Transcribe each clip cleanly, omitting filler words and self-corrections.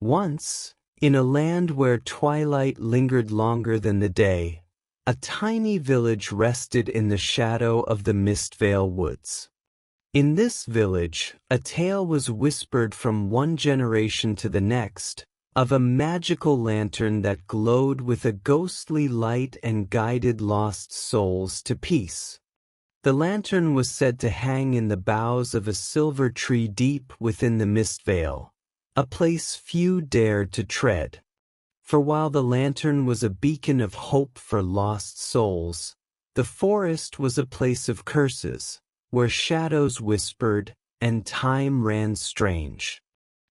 Once, in a land where twilight lingered longer than the day, a tiny village rested in the shadow of the Mistvale Woods. In this village, a tale was whispered from one generation to the next, of a magical lantern that glowed with a ghostly light and guided lost souls to peace. The lantern was said to hang in the boughs of a silver tree deep within the Mistvale, a place few dared to tread. For while the lantern was a beacon of hope for lost souls, the forest was a place of curses, where shadows whispered and time ran strange.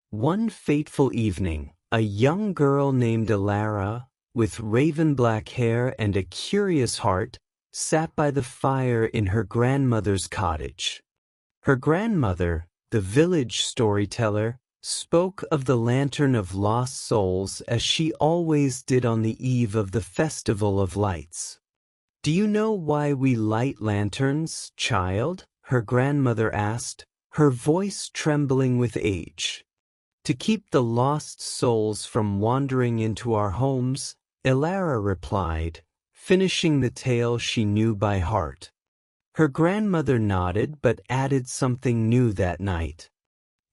One fateful evening, a young girl named Elara, with raven-black hair and a curious heart, sat by the fire in her grandmother's cottage. Her grandmother, the village storyteller, spoke of the Lantern of Lost Souls as she always did on the eve of the Festival of Lights. "Do you know why we light lanterns, child?" her grandmother asked, her voice trembling with age. "To keep the lost souls from wandering into our homes," Elara replied, finishing the tale she knew by heart. Her grandmother nodded but added something new that night.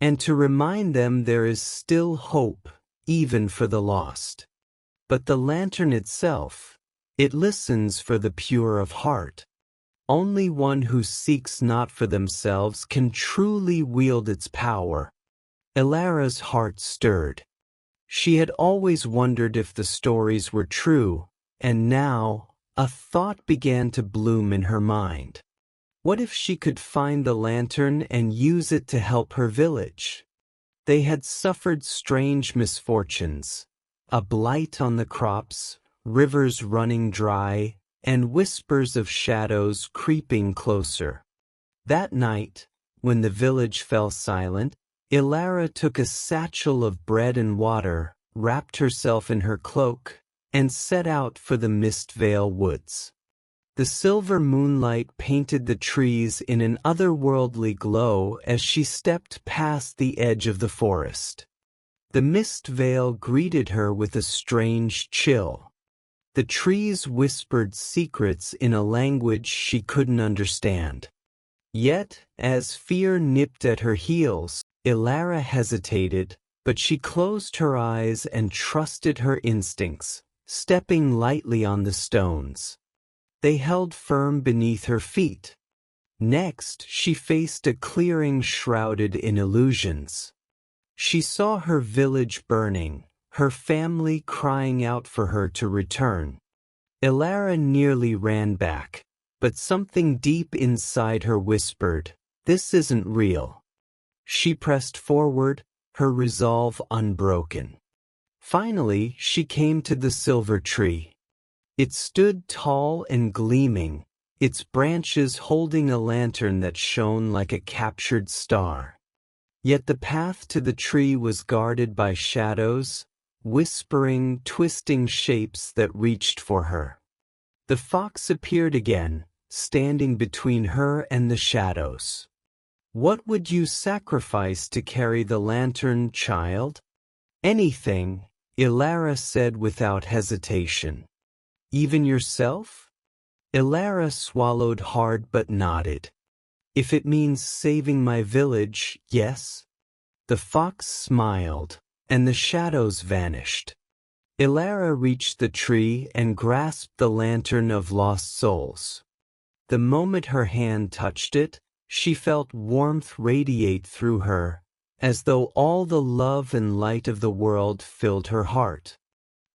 "And to remind them there is still hope, even for the lost. But the lantern itself, it listens for the pure of heart. Only one who seeks not for themselves can truly wield its power." Elara's heart stirred. She had always wondered if the stories were true, and now a thought began to bloom in her mind. What if she could find the lantern and use it to help her village? They had suffered strange misfortunes, a blight on the crops, rivers running dry, and whispers of shadows creeping closer. That night, when the village fell silent, Elara took a satchel of bread and water, wrapped herself in her cloak, and set out for the Mistvale Woods. The silver moonlight painted the trees in an otherworldly glow as she stepped past the edge of the forest. The mist veil greeted her with a strange chill. The trees whispered secrets in a language she couldn't understand. Yet, as fear nipped at her heels, Elara hesitated, but she closed her eyes and trusted her instincts, stepping lightly on the stones. They held firm beneath her feet. Next, she faced a clearing shrouded in illusions. She saw her village burning, her family crying out for her to return. Elara nearly ran back, but something deep inside her whispered, "This isn't real." She pressed forward, her resolve unbroken. Finally, she came to the silver tree. It stood tall and gleaming, its branches holding a lantern that shone like a captured star. Yet the path to the tree was guarded by shadows, whispering, twisting shapes that reached for her. The fox appeared again, standing between her and the shadows. "What would you sacrifice to carry the lantern, child?" "Anything," Elara said without hesitation. "Even yourself?" Elara swallowed hard but nodded. "If it means saving my village, yes." The fox smiled, and the shadows vanished. Elara reached the tree and grasped the lantern of lost souls. The moment her hand touched it, she felt warmth radiate through her, as though all the love and light of the world filled her heart.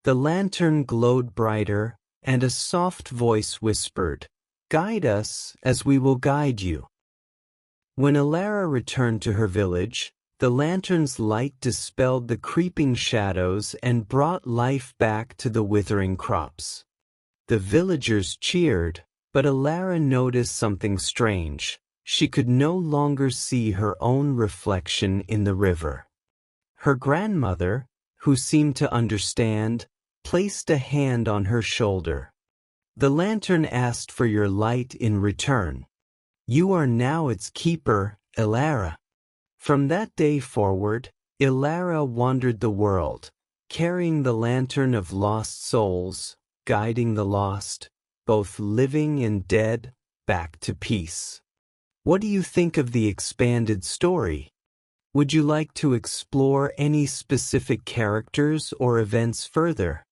The lantern glowed brighter, and a soft voice whispered, "Guide us as we will guide you." When Elara returned to her village, the lantern's light dispelled the creeping shadows and brought life back to the withering crops. The villagers cheered, but Elara noticed something strange. She could no longer see her own reflection in the river. Her grandmother, who seemed to understand, placed a hand on her shoulder. "The lantern asked for your light in return. You are now its keeper, Elara." From that day forward, Ilara wandered the world, carrying the lantern of lost souls, guiding the lost, both living and dead, back to peace. What do you think of the expanded story? Would you like to explore any specific characters or events further?